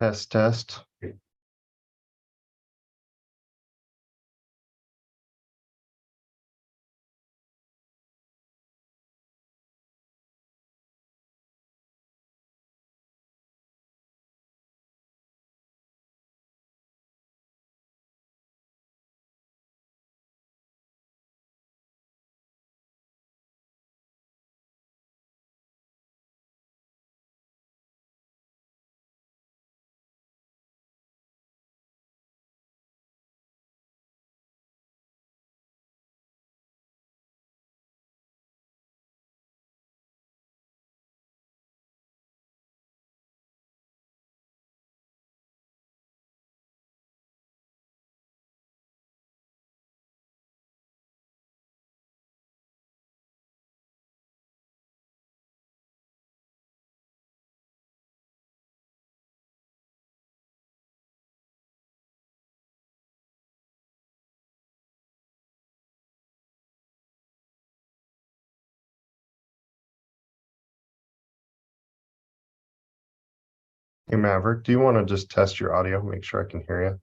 Test, test. Hey Maverick, do you want to just test your audio, make sure I can hear you?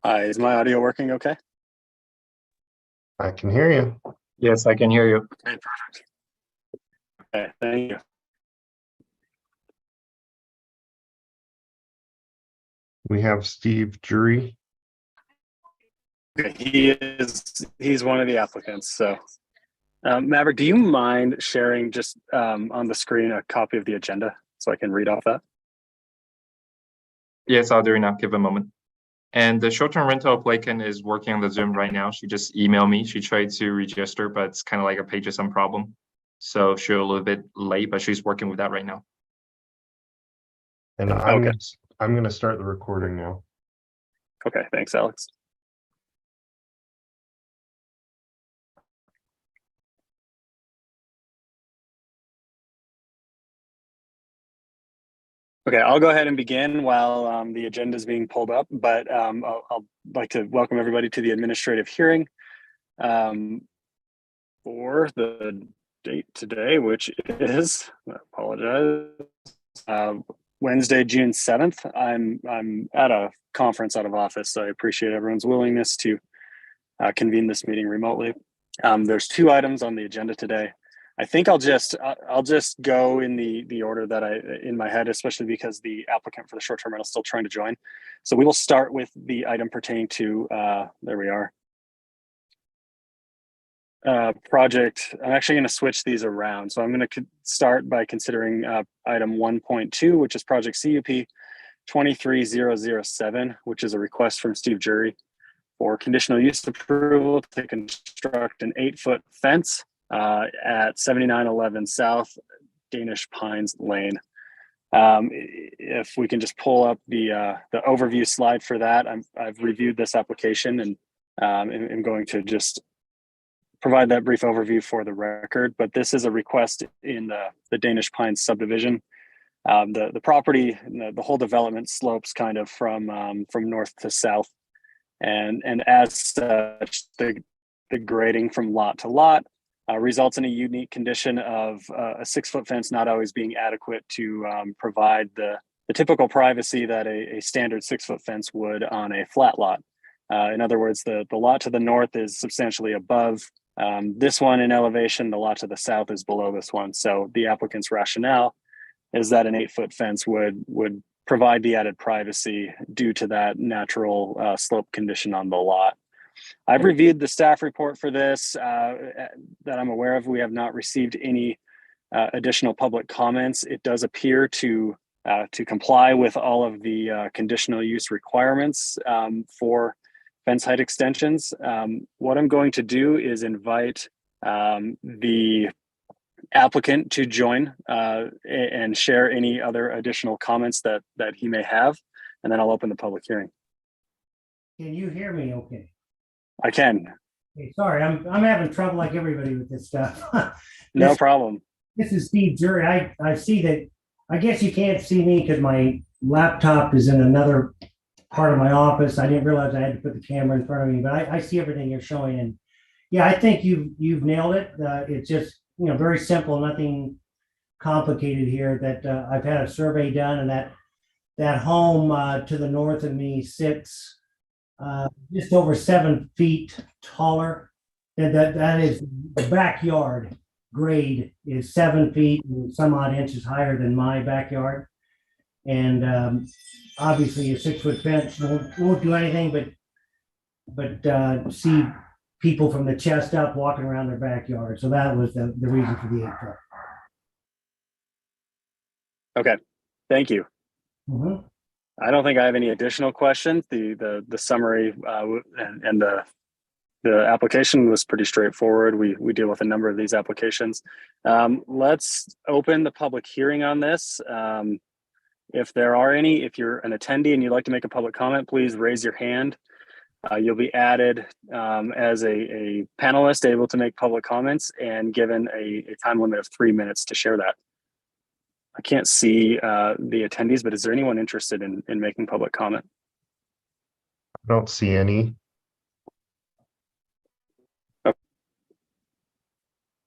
Hi, is my audio working okay? I can hear you. Yes, I can hear you. Okay, perfect. Okay, thank you. We have Steve Drury. Okay, he's one of the applicants. So, Maverick, do you mind sharing just on the screen a copy of the agenda so I can read off that? Yes, I'll do it now. Give a moment. And the short-term rental applicant is working on the Zoom right now. She just emailed me. She tried to register, but it's kind of like a Pagesum problem. So she's a little bit late, but she's working with that right now. And I'm gonna start the recording now. Okay, thanks, Alex. Okay, I'll go ahead and begin while the agenda is being pulled up, but I'll like to welcome everybody to the administrative hearing for the date today, which is, I apologize, Wednesday, June 7th. I'm at a conference out of office, so I appreciate everyone's willingness to convene this meeting remotely. There's 2 items on the agenda today. I think I'll just go in the order that in my head, especially because the applicant for the short-term rental is still trying to join. So we will start with the item pertaining to there we are. Project. I'm actually going to switch these around. So I'm going to start by considering item 1.2, which is project CUP 23007, which is a request from Steve Jury for conditional use approval to construct an 8-foot fence at 7911 South Danish Pines Lane. If we can just pull up the overview slide for that, I've reviewed this application and I'm going to just provide that brief overview for the record. But this is a request in the Danish Pines subdivision. The property, the whole development slopes kind of from north to south, and as such, the grading from lot to lot results in a unique condition of a 6-foot fence not always being adequate to provide the typical privacy that a standard 6-foot fence would on a flat lot. In other words, the lot to the north is substantially above this one in elevation. The lot to the south is below this one. So the applicant's rationale is that an 8-foot fence would provide the added privacy due to that natural slope condition on the lot. I've reviewed the staff report for this that I'm aware of. We have not received any additional public comments. It does appear to comply with all of the conditional use requirements for fence height extensions. What I'm going to do is invite the applicant to join and share any other additional comments that he may have, and then I'll open the public hearing. Can you hear me okay? I can. Okay, sorry, I'm having trouble like everybody with this stuff. No problem. This is Steve Jury. I see that, I guess you can't see me because my laptop is in another part of my office. I didn't realize I had to put the camera in front of me, but I see everything you're showing. And yeah, I think you've nailed it. It's just, very simple, nothing complicated here. That I've had a survey done, and that home to the north of me sits just over 7 feet taller. And that is the backyard grade is 7 feet and some odd inches higher than my backyard. And obviously a 6-foot fence won't do anything but see people from the chest up walking around their backyard. So that was the reason for the 8-foot. Okay, thank you. Mm-hmm. I don't think I have any additional questions. The summary and the application was pretty straightforward. We deal with a number of these applications. Let's open the public hearing on this. If there are any, if you're an attendee and you'd like to make a public comment, please raise your hand. You'll be added as a panelist able to make public comments and given a time limit of 3 minutes to share that. I can't see the attendees, but is there anyone interested in making public comment? I don't see any. Okay.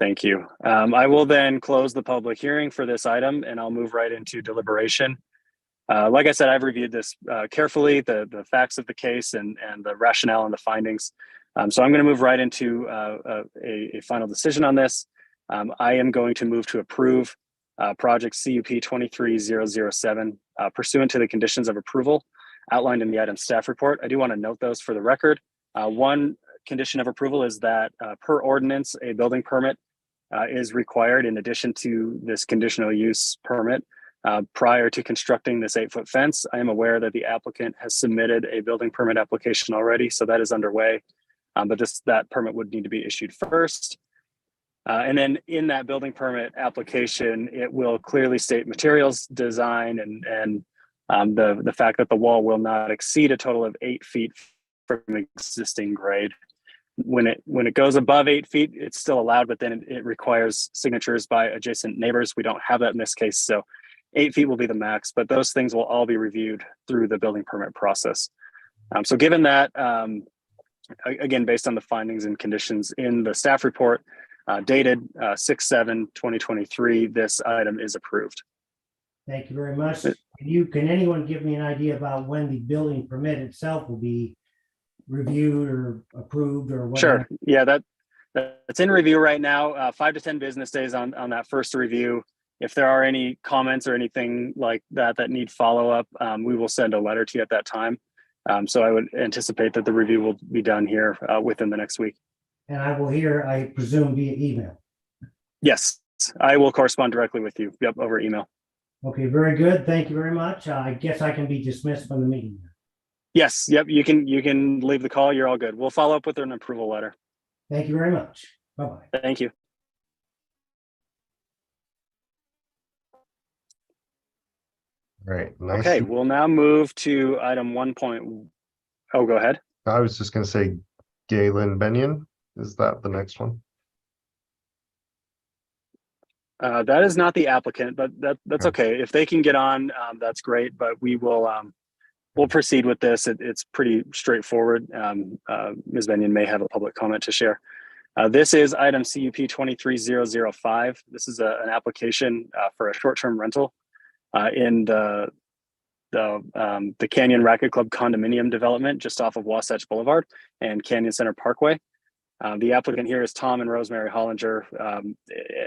Thank you. I will then close the public hearing for this item and I'll move right into deliberation. Like I said, I've reviewed this carefully, the facts of the case and the rationale and the findings. So I'm going to move right into a final decision on this. I am going to move to approve project CUP 23007 pursuant to the conditions of approval outlined in the item staff report. I do want to note those for the record. One condition of approval is that per ordinance, a building permit is required in addition to this conditional use permit prior to constructing this 8-foot fence. I am aware that the applicant has submitted a building permit application already, so that is underway. But that permit would need to be issued first. And then in that building permit application, it will clearly state materials, design, and the fact that the wall will not exceed a total of 8 feet from existing grade. When it goes above 8 feet, it's still allowed, but then it requires signatures by adjacent neighbors. We don't have that in this case, so 8 feet will be the max, but those things will all be reviewed through the building permit process. So given that, again, based on the findings and conditions in the staff report, dated 6/7/2023, this item is approved. Thank you very much. Can anyone give me an idea about when the building permit itself will be reviewed or approved or whatever? Sure. Yeah, that's in review right now. 5 to 10 business days on that first review. If there are any comments or anything like that need follow up, we will send a letter to you at that time. So I would anticipate that the review will be done here within the next week. And I will hear, I presume, via email. Yes, I will correspond directly with you. Yep, over email. Okay, very good. Thank you very much. I guess I can be dismissed from the meeting. Yes, yep, you can leave the call. You're all good. We'll follow up with an approval letter. Thank you very much. Bye-bye. Thank you. All right. Nice. Okay, we'll now move to item 1. Oh, go ahead. I was just going to say Galen Benyon. Is that the next one? That is not the applicant, but that's okay. If they can get on, that's great. But we will we'll proceed with this. It's pretty straightforward. Ms. Benyon may have a public comment to share. This is item CUP 23005. This is an application for a short-term rental in the Canyon Racket Club condominium development just off of Wasatch Boulevard and Canyon Center Parkway. The applicant here is Tom and Rosemary Hollinger,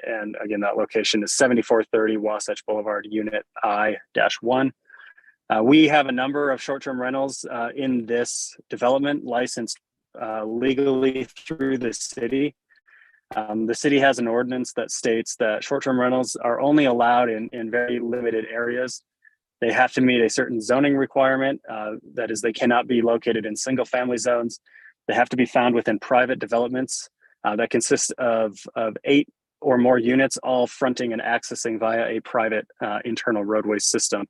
and again, that location is 7430 Wasatch Boulevard, Unit I-1. We have a number of short-term rentals in this development licensed legally through the city. The city has an ordinance that states that short-term rentals are only allowed in very limited areas. They have to meet a certain zoning requirement. That is, they cannot be located in single-family zones. They have to be found within private developments that consist of 8 or more units, all fronting and accessing via a private internal roadway system.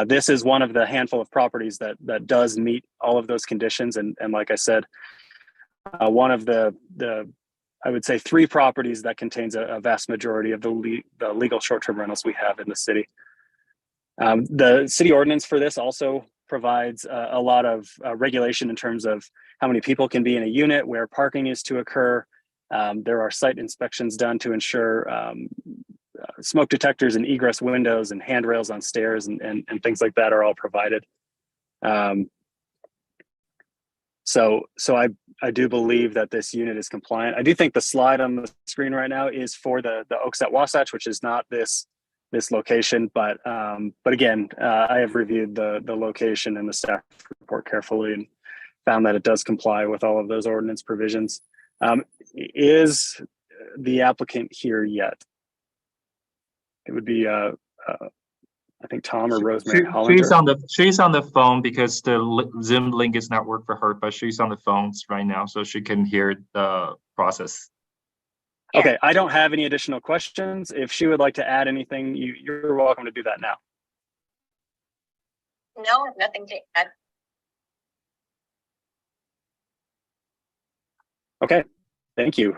This is one of the handful of properties that does meet all of those conditions. And like I said, one of the I would say 3 properties that contains a vast majority of the legal short-term rentals we have in the city. The city ordinance for this also provides a lot of regulation in terms of how many people can be in a unit, where parking is to occur. There are site inspections done to ensure smoke detectors and egress windows and handrails on stairs and things like that are all provided. So I do believe that this unit is compliant. I do think the slide on the screen right now is for the Oaks at Wasatch, which is not this location, but again, I have reviewed the location and the staff report carefully and found that it does comply with all of those ordinance provisions. Is the applicant here yet? It would be I think Tom or Rosemary Hollinger. She's on the phone because the Zoom link is not work for her, but she's on the phones right now, so she can hear the process. Okay, I don't have any additional questions. If she would like to add anything, you're welcome to do that now. No, nothing to add. Okay, thank you.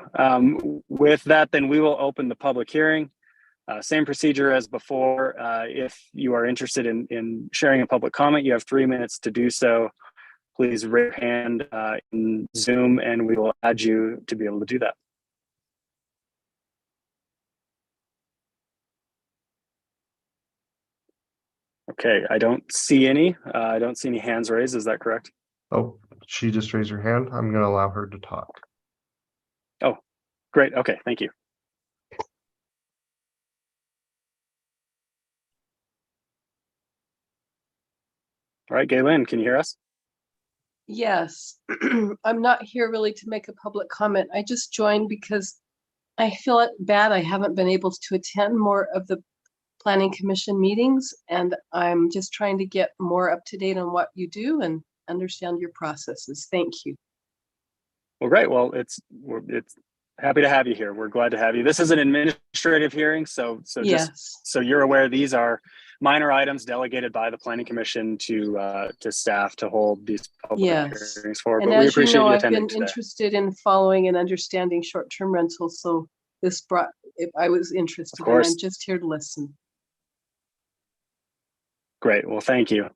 With that, then we will open the public hearing. Same procedure as before. If you are interested in sharing a public comment, you have 3 minutes to do so. Please raise your hand in Zoom and we will add you to be able to do that. Okay, I don't see any. I don't see any hands raised. Is that correct? Oh, she just raised her hand. I'm going to allow her to talk. Oh, great. Okay, thank you. All right, Galen, can you hear us? Yes, I'm not here really to make a public comment. I just joined because I feel bad I haven't been able to attend more of the planning commission meetings, and I'm just trying to get more up to date on what you do and understand your processes. Thank you. Well, great. Well, it's happy to have you here. We're glad to have you. This is an administrative hearing, so just Yes, so you're aware, these are minor items delegated by the planning commission to staff to hold these public Yes. hearings for. and But we as you appreciate know, you I've been attending today. interested in following and understanding short-term rentals, so this brought, I was interested, and course. I'm just here to listen. Great. Well, thank you.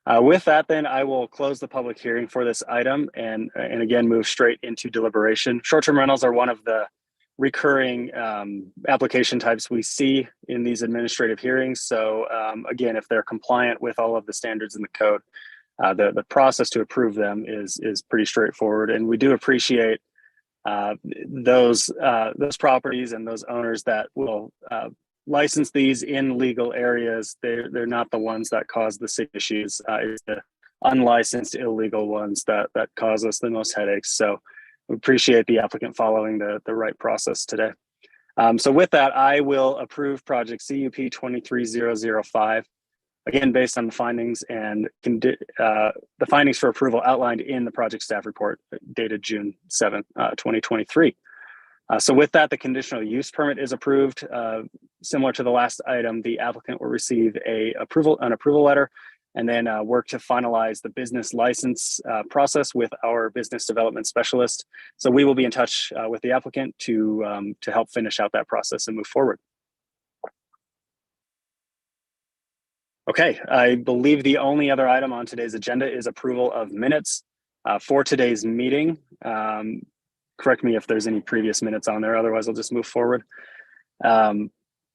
With that, then I will close the public hearing for this item and again move straight into deliberation. Short-term rentals are one of the recurring application types we see in these administrative hearings. So again, if they're compliant with all of the standards in the code, the process to approve them is pretty straightforward. And we do appreciate those properties and those owners that will license these in legal areas. They're not the ones that cause the issues. It's the unlicensed illegal ones that cause us the most headaches. So we appreciate the applicant following the right process today. So with that, I will approve project CUP 23005. Again, based on the findings and the findings for approval outlined in the project staff report dated June 7th, 2023. So with that, the conditional use permit is approved. Similar to the last item, the applicant will receive an approval letter and then work to finalize the business license process with our business development specialist. So we will be in touch with the applicant to help finish out that process and move forward. Okay, I believe the only other item on today's agenda is approval of minutes for today's meeting. Correct me if there's any previous minutes on there, otherwise I'll just move forward.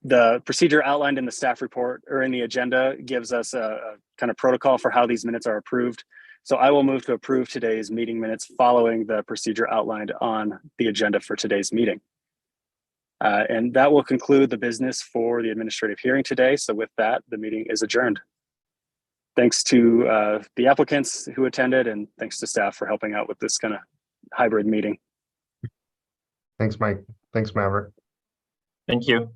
The procedure outlined in the staff report or in the agenda gives us a kind of protocol for how these minutes are approved. So I will move to approve today's meeting minutes following the procedure outlined on the agenda for today's meeting. And that will conclude the business for the administrative hearing today. So with that, the meeting is adjourned. Thanks to the applicants who attended, and thanks to staff for helping out with this kind of hybrid meeting. Thanks, Mike. Thanks, Maverick. Thank you.